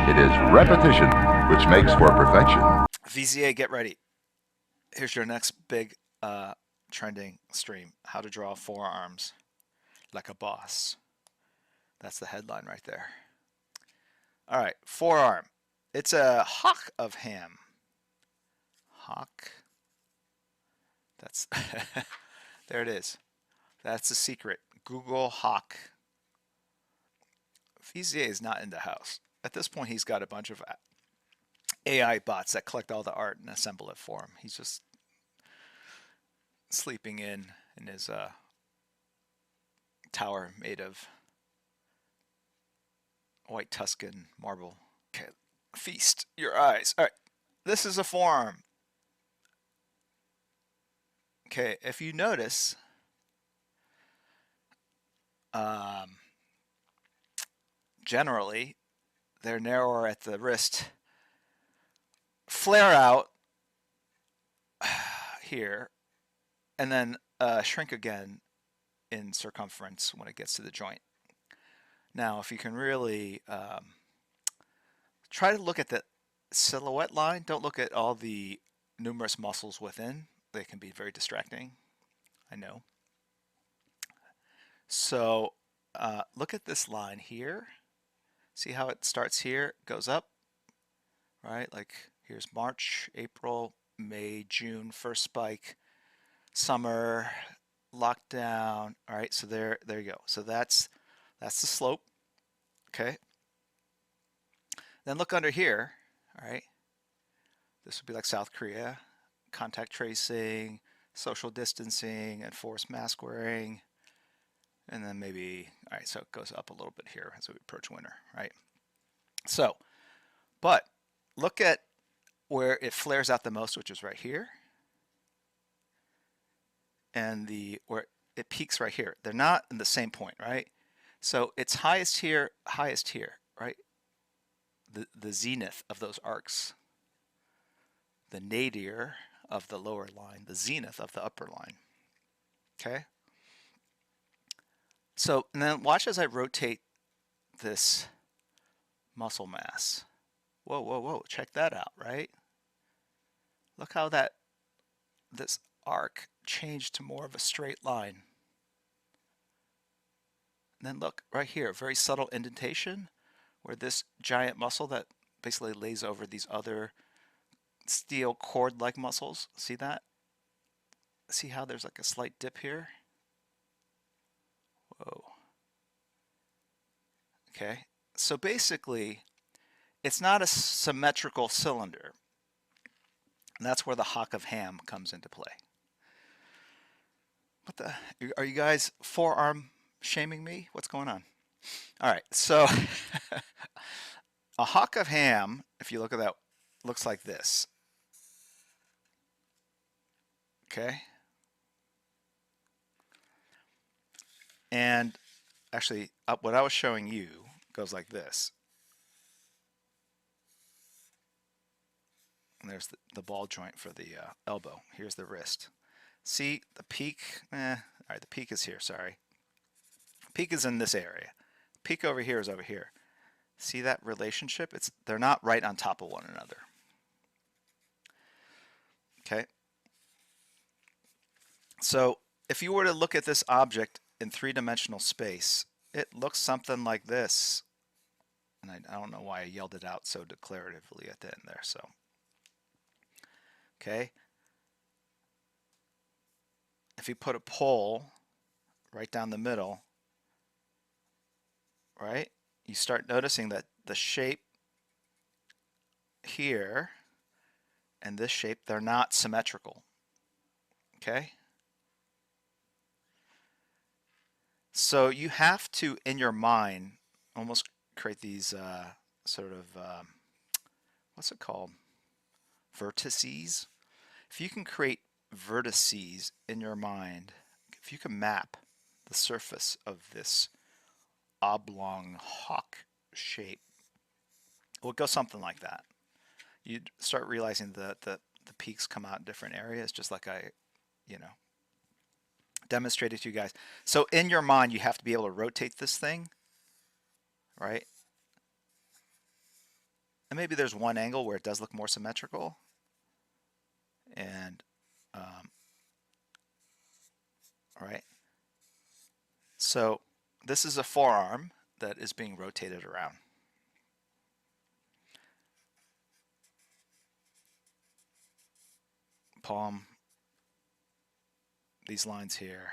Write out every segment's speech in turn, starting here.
It is repetition which makes for perfection. VZA, get ready. Here's your next big trending stream. How to draw forearms like a boss. That's the headline right there. All right, forearm. It's a hock of ham. Hock. That's there it is. That's the secret. Google hock. VZA is not in the house. At this point, he's got a bunch of AI bots that collect all the art and assemble it for him. He's just sleeping in his tower made of white Tuscan marble. Okay, feast your eyes. All right, this is a forearm. Okay, if you notice, generally, they're narrower at the wrist, flare out here, and then shrink again in circumference when it gets to the joint. Now, if you can really try to look at the silhouette line, don't look at all the numerous muscles within. They can be very distracting, I know. So look at this line here. See how it starts here, goes up, right? Like here's March, April, May, June, first spike, summer, lockdown. All right, so there you go. So that's the slope. Okay. Then look under here. All right. This would be like South Korea, contact tracing, social distancing, enforced mask wearing. And then maybe, all right, so it goes up a little bit here as we approach winter, right? So, but look at where it flares out the most, which is right here. And where it peaks right here. They're not in the same point, right? So it's highest here, right? The zenith of those arcs. The nadir of the lower line, the zenith of the upper line. Okay? So, and then watch as I rotate this muscle mass. Whoa, whoa, whoa, check that out, right? Look how this arc changed to more of a straight line. And then look right here, very subtle indentation where this giant muscle that basically lays over these other steel cord-like muscles. See that? See how there's like a slight dip here? Whoa. Okay, so basically, it's not a symmetrical cylinder. And that's where the hock of ham comes into play. What the? Are you guys forearm shaming me? What's going on? All right, so a hock of ham, if you look at that, looks like this. Okay. And actually, what I was showing you goes like this. And there's the ball joint for the elbow. Here's the wrist. See the peak? All right, the peak is here, sorry. Peak is in this area. Peak over here is over here. See that relationship? They're not right on top of one another. Okay. So if you were to look at this object in three-dimensional space, it looks something like this. And I don't know why I yelled it out so declaratively at the end there. So, okay. If you put a pole right down the middle, right, you start noticing that the shape here and this shape, they're not symmetrical. Okay. So you have to, in your mind, almost create these sort of, what's it called? Vertices. If you can create vertices in your mind, if you can map the surface of this oblong hawk shape, it will go something like that. You'd start realizing that the peaks come out in different areas, just like I, demonstrated to you guys. So in your mind, you have to be able to rotate this thing, right? And maybe there's one angle where it does look more symmetrical. And, all right. So this is a forearm that is being rotated around. Palm, these lines here.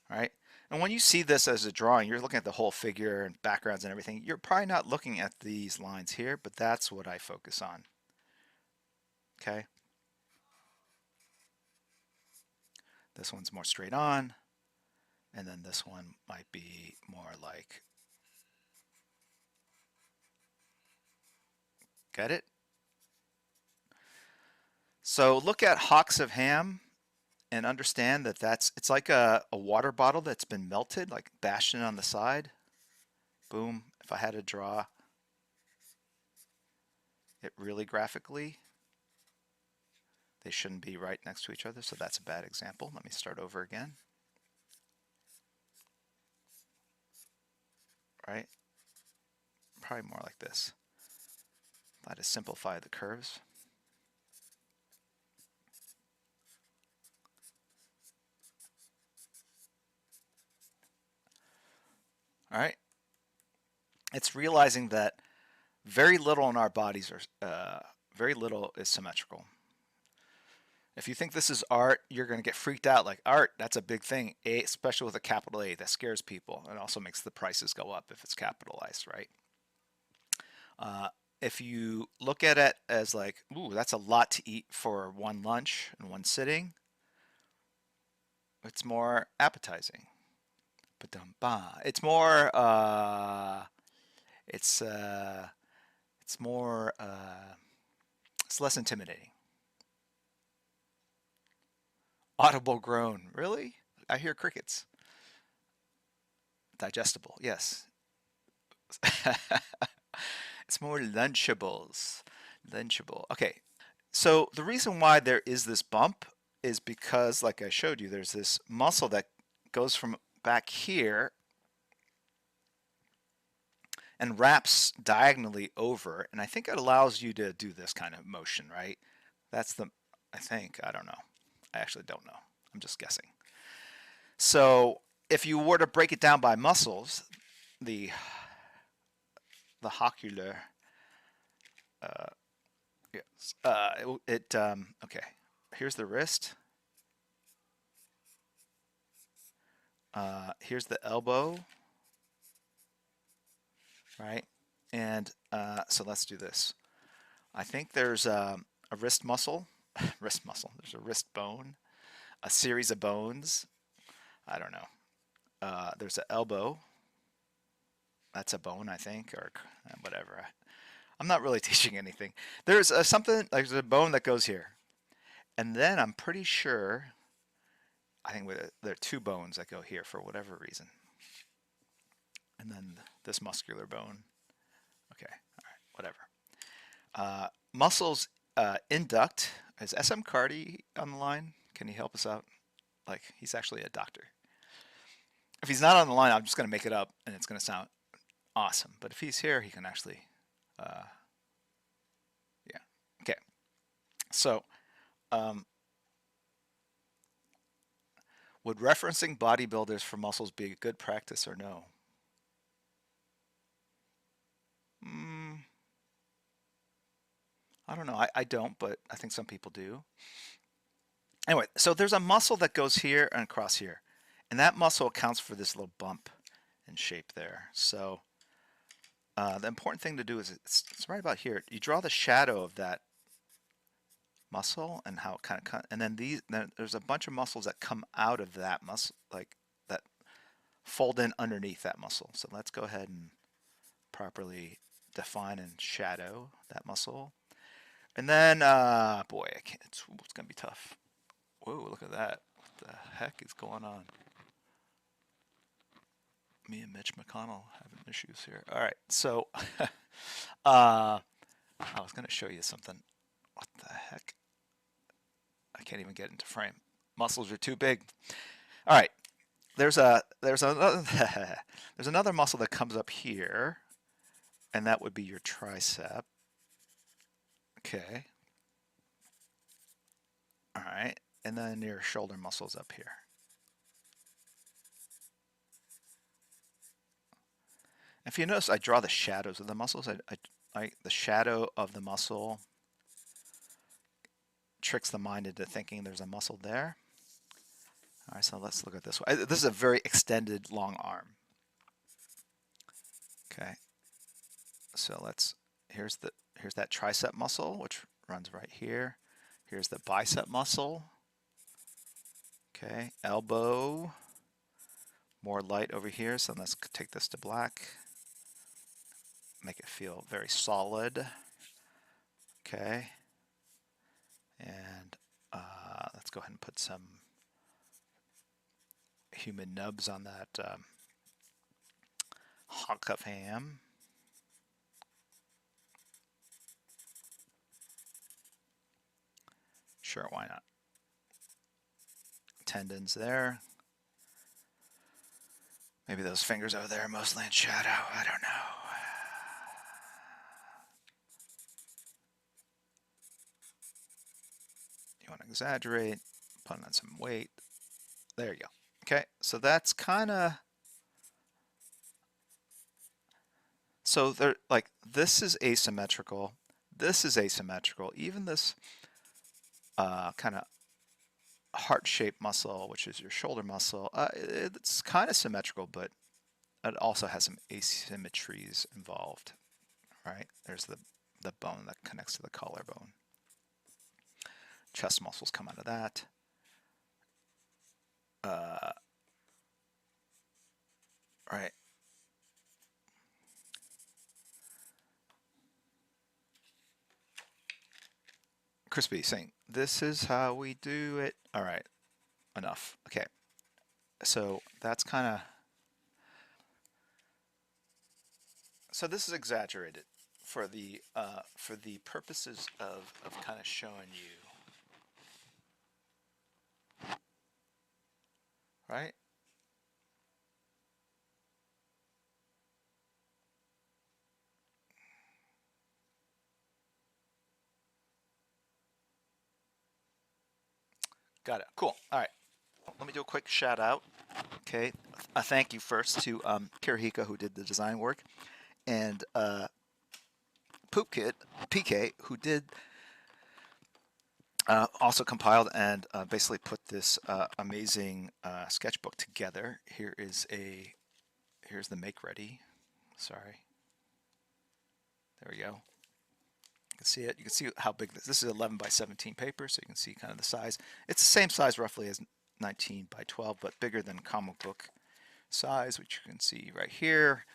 All right. And when you see this as a drawing, you're looking at the whole figure and backgrounds and everything. You're probably not looking at these lines here, but that's what I focus on. Okay. This one's more straight on, and then this one might be more like, get it? So look at hocks of ham and understand that it's like a water bottle that's been melted, like bashed in on the side. Boom. If I had to draw it really graphically, they shouldn't be right next to each other, so that's a bad example. Let me start over again. Right? Probably more like this. If I had to simplify the curves. All right. It's realizing that very little in our bodies very little is symmetrical. If you think this is art, you're going to get freaked out. Like, art, that's a big thing, especially with a capital A. That scares people. It also makes the prices go up if it's capitalized, right? If you look at it as like, ooh, that's a lot to eat for one lunch and one sitting, it's more appetizing. It's more, it's more, it's less intimidating. Audible groan, really? I hear crickets. Digestible, yes. It's more lunchables. Lunchable. Okay, so the reason why there is this bump is because, like I showed you, there's this muscle that goes from back here and wraps diagonally over, and I think it allows you to do this kind of motion, right? That's the, I think, I don't know. I actually don't know. I'm just guessing. So if you were to break it down by muscles, the ocular, yes, okay, here's the wrist. Here's the elbow, right? And so let's do this. I think there's a wrist muscle, wrist muscle. There's a wrist bone, a series of bones. I don't know. There's an elbow. That's a bone, I think, or whatever. I'm not really teaching anything. There's something, like there's a bone that goes here. And then I'm pretty sure, I think there are two bones that go here for whatever reason. And then this muscular bone. Okay, all right, whatever. Muscles induct. Is SM Cardi on the line? Can he help us out? Like, he's actually a doctor. If he's not on the line, I'm just going to make it up, and it's going to sound awesome. But if he's here, he can actually, yeah. Okay. So, would referencing bodybuilders for muscles be a good practice or no? I don't know. I don't, but I think some people do. Anyway, so there's a muscle that goes here and across here. And that muscle accounts for this little bump in shape there. So the important thing to do is it's right about here. You draw the shadow of that muscle and how it kind of and then there's a bunch of muscles that come out of that muscle, like that fold in underneath that muscle. So let's go ahead and properly define and shadow that muscle. And then, boy, I can't, it's gonna be tough. Whoa, look at that. What the heck is going on? Me and Mitch McConnell having issues here. All right, so I was gonna show you something. What the heck? I can't even get into frame. Muscles are too big. All right, there's another there's another muscle that comes up here, and that would be your tricep. Okay. All right, and then your shoulder muscles up here. If you notice, I draw the shadows of the muscles. The shadow of the muscle tricks the mind into thinking there's a muscle there. All right, so let's look at this one. This is a very extended long arm. Okay, so here's that tricep muscle, which runs right here. Here's the bicep muscle. Okay, elbow, more light over here, so let's take this to black. Make it feel very solid. Okay, and let's go ahead and put some human nubs on that hock of ham. Sure, why not? Tendons there. Maybe those fingers over there are mostly in shadow. I don't know. You want to exaggerate, put on some weight. There you go. Okay, so that's kind of... So they're like, this is asymmetrical. This is asymmetrical. Even this kind of heart-shaped muscle, which is your shoulder muscle, it's kind of symmetrical, but it also has some asymmetries involved, right? There's the bone that connects to the collarbone. Chest muscles come out of that. Right. Crispy saying, this is how we do it. All right, enough. Okay, so that's kind of... So this is exaggerated for the purposes of kind of showing you, right? Got it. Cool. All right. Let me do a quick shout out. Okay. A thank you first to Kirihiko, who did the design work, and Poop Kid, PK, who did also compiled and basically put this amazing sketchbook together. Here's the make ready. Sorry. There we go. You can see it. You can see how big this is. 11 by 17 paper, so you can see kind of the size. It's the same size roughly as 19 by 12, but bigger than comic book size, which you can see right here.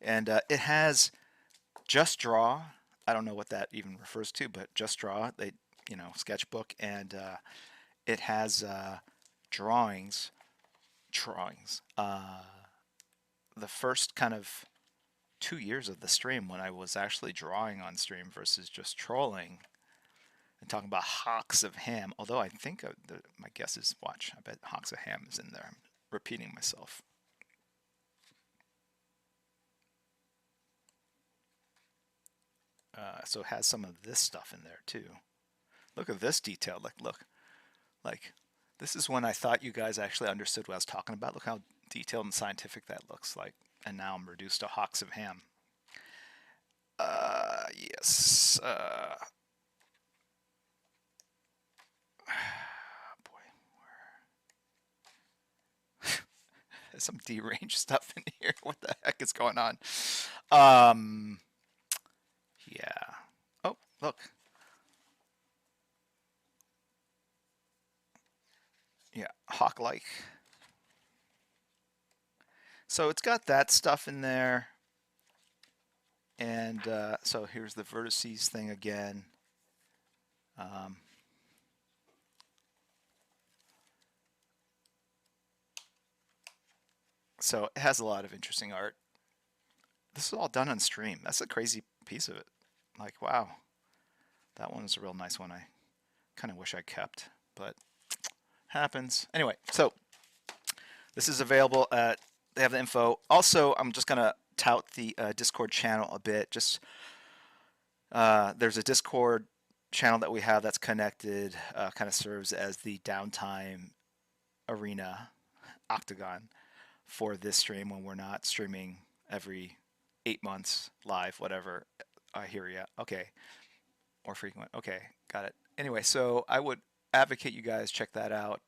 And it has Just Draw. I don't know what that even refers to, but Just Draw. Sketchbook, and it has drawings. The first kind of 2 years of the stream, when I was actually drawing on stream versus just trolling and talking about hocks of ham. Although I think my guess is, watch, I bet hocks of ham is in there. I'm repeating myself. So it has some of this stuff in there too. Look at this detail. Like this is when I thought you guys actually understood what I was talking about. Look how detailed and scientific that looks like. And now I'm reduced to hocks of ham. Yes. Boy, there's some deranged stuff in here. What the heck is going on? Yeah. Oh, look. Yeah, hawk-like. So it's got that stuff in there. And so here's the vertices thing again. So it has a lot of interesting art. This is all done on stream. That's a crazy piece of it. Like, wow. That one was a real nice one. I kind of wish I kept, but happens. Anyway, so this is available at, they have the info. Also, I'm just going to tout the Discord channel a bit. Just there's a Discord channel that we have that's connected, kind of serves as the downtime arena octagon for this stream when we're not streaming every 8 months live, whatever. I hear ya. Okay. More frequent. Okay. Got it. Anyway, so I would advocate you guys check that out.